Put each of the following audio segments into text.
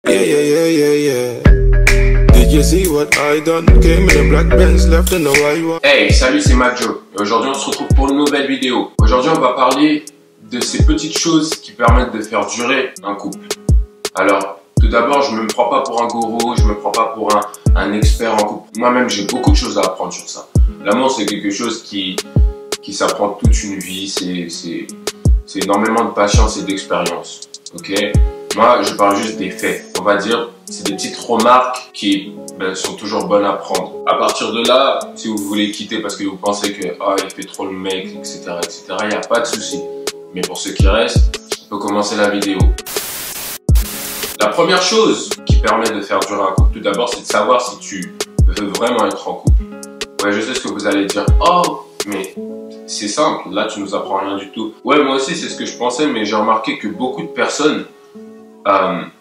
Yeah, yeah, yeah, yeah, yeah. Did you see what I done? Came in a black Benz, left in the white one. Hey, salut, c'est Majo. Aujourd'hui, on se retrouve pour une nouvelle vidéo. Aujourd'hui, on va parler de ces petites choses qui permettent de faire durer un couple. Alors, tout d'abord, je ne me prends pas pour un gourou, je ne me prends pas pour un expert en couple. Moi-même, j'ai beaucoup de choses à apprendre sur ça. L'amour, c'est quelque chose qui s'apprend toute une vie. C'est énormément de patience et d'expérience. Ok? Moi, je parle juste des faits. On va dire, c'est des petites remarques qui sont toujours bonnes à prendre. À partir de là, si vous voulez quitter parce que vous pensez que il fait trop le mec, etc., il n'y a pas de souci. Mais pour ceux qui restent, on peut commencer la vidéo. La première chose qui permet de faire durer un couple, tout d'abord, c'est de savoir si tu veux vraiment être en couple. Ouais, je sais ce que vous allez dire. Oh, mais c'est simple, là, tu nous apprends rien du tout. Ouais, moi aussi, c'est ce que je pensais, mais j'ai remarqué que beaucoup de personnes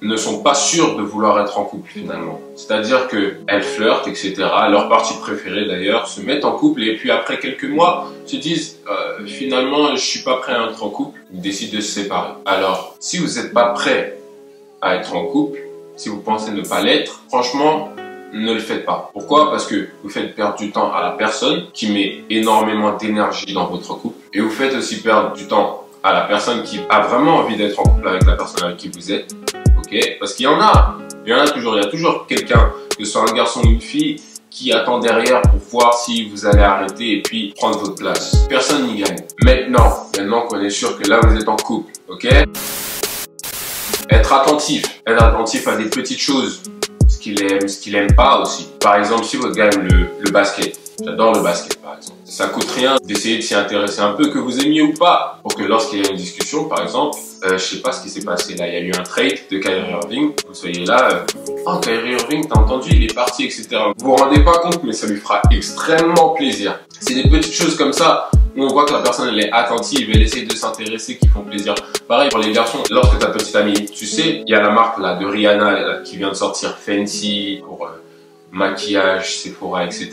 ne sont pas sûres de vouloir être en couple finalement. C'est-à-dire qu'elles flirtent, etc. Leur partie préférée d'ailleurs, se mettent en couple et puis après quelques mois se disent finalement je suis pas prêt à être en couple, ils décident de se séparer. Alors si vous n'êtes pas prêt à être en couple, si vous pensez ne pas l'être, franchement ne le faites pas. Pourquoi? Parce que vous faites perdre du temps à la personne qui met énormément d'énergie dans votre couple et vous faites aussi perdre du temps à la personne qui a vraiment envie d'être en couple avec la personne avec qui vous êtes, ok? Parce qu'il y en a toujours, il y a toujours quelqu'un, que ce soit un garçon ou une fille, qui attend derrière pour voir si vous allez arrêter et puis prendre votre place. Personne n'y gagne. Maintenant qu'on est sûr que là vous êtes en couple, ok? Être attentif à des petites choses, ce qu'il aime pas aussi. Par exemple, si votre gars aime le basket, j'adore le basket par exemple. Ça coûte rien d'essayer de s'y intéresser un peu, que vous aimiez ou pas, pour que lorsqu'il y a une discussion, par exemple, je sais pas ce qui s'est passé là, il y a eu un trade de Kyrie Irving, vous soyez là, oh Kyrie Irving, t'as entendu, il est parti, etc. Vous vous rendez pas compte, mais ça lui fera extrêmement plaisir. C'est des petites choses comme ça où on voit que la personne elle est attentive, elle essaie de s'intéresser, qui font plaisir. Pareil pour les garçons, lorsque ta petite amie, tu sais, il y a la marque là de Rihanna là, qui vient de sortir Fenty pour maquillage, Sephora, etc.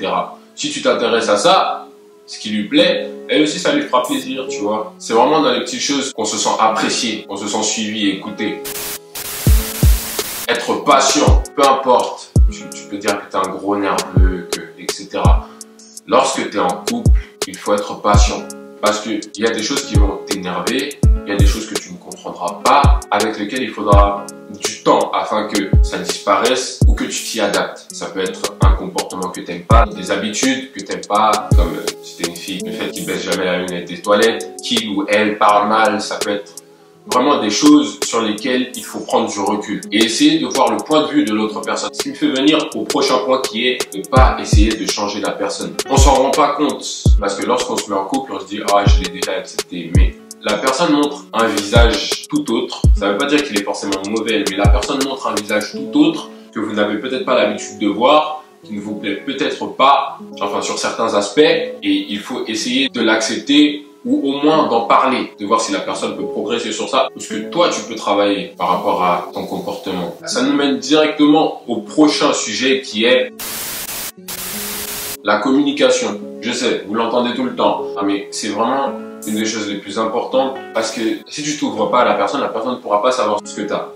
Si tu t'intéresses à ça, ce qui lui plaît, elle aussi ça lui fera plaisir, tu vois. C'est vraiment dans les petites choses qu'on se sent apprécié, qu'on se sent suivi et écouté. Être patient, peu importe, tu peux dire que tu es un gros nerveux, etc. Lorsque tu es en couple, il faut être patient. Parce qu'il y a des choses qui vont t'énerver, il y a des choses que tu ne comprendras pas, avec lesquelles il faudra du temps afin que ça disparaisse ou que tu t'y adaptes. Ça peut être un comportement que t'aimes pas, des habitudes que t'aimes pas, comme si t'es une fille, le fait qu'il baisse jamais la lunette des toilettes, qu'il ou elle parle mal, ça peut être vraiment des choses sur lesquelles il faut prendre du recul et essayer de voir le point de vue de l'autre personne. Ce qui me fait venir au prochain point qui est de pas essayer de changer la personne. On s'en rend pas compte parce que lorsqu'on se met en couple, on se dit je l'ai déjà accepté, mais la personne montre un visage tout autre. Ça veut pas dire qu'il est forcément mauvais, mais la personne montre un visage tout autre que vous n'avez peut-être pas l'habitude de voir, qui ne vous plaît peut-être pas, enfin sur certains aspects, et il faut essayer de l'accepter ou au moins d'en parler, de voir si la personne peut progresser sur ça, ou ce que toi tu peux travailler par rapport à ton comportement. Ça nous mène directement au prochain sujet qui est la communication. Je sais, vous l'entendez tout le temps, mais c'est vraiment une des choses les plus importantes parce que si tu t'ouvres pas à la personne ne pourra pas savoir ce que tu as.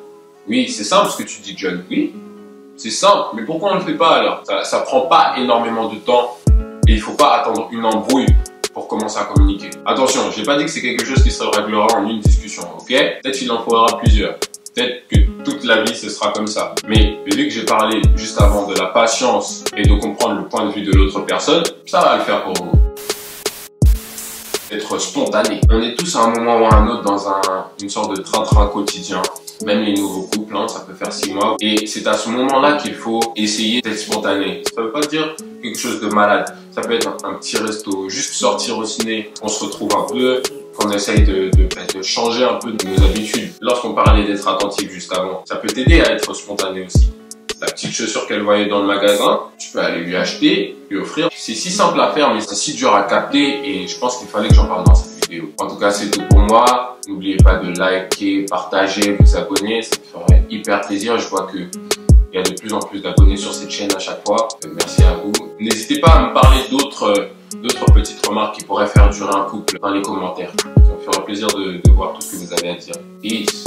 Oui, c'est simple ce que tu dis, John. Oui, c'est simple, mais pourquoi on ne le fait pas alors? Ça prend pas énormément de temps et il faut pas attendre une embrouille pour commencer à communiquer. Attention, j'ai pas dit que c'est quelque chose qui se réglera en une discussion, ok? Peut-être qu'il en faudra plusieurs. Peut-être que toute la vie ce sera comme ça. Mais vu que j'ai parlé juste avant de la patience et de comprendre le point de vue de l'autre personne, ça va le faire pour vous. Être spontané. On est tous à un moment ou à un autre dans une sorte de train-train quotidien. Même les nouveaux couples, ça peut faire 6 mois. Et c'est à ce moment-là qu'il faut essayer d'être spontané. Ça veut pas dire quelque chose de malade. Ça peut être un petit resto, juste sortir au ciné, on se retrouve un peu, qu'on essaye de changer un peu de nos habitudes. Lorsqu'on parlait d'être attentif juste avant, ça peut t'aider à être spontané aussi. La petite chaussure qu'elle voyait dans le magasin, tu peux aller lui acheter, lui offrir. C'est si simple à faire, mais c'est si dur à capter et je pense qu'il fallait que j'en parle dans cette vidéo. En tout cas, c'est tout pour moi. N'oubliez pas de liker, partager, vous abonner, ça me ferait hyper plaisir. Je vois que il y a de plus en plus d'abonnés sur cette chaîne à chaque fois. Merci à vous. N'hésitez pas à me parler d'autres petites remarques qui pourraient faire durer un couple dans les commentaires. Ça me ferait plaisir de voir tout ce que vous avez à dire. Peace.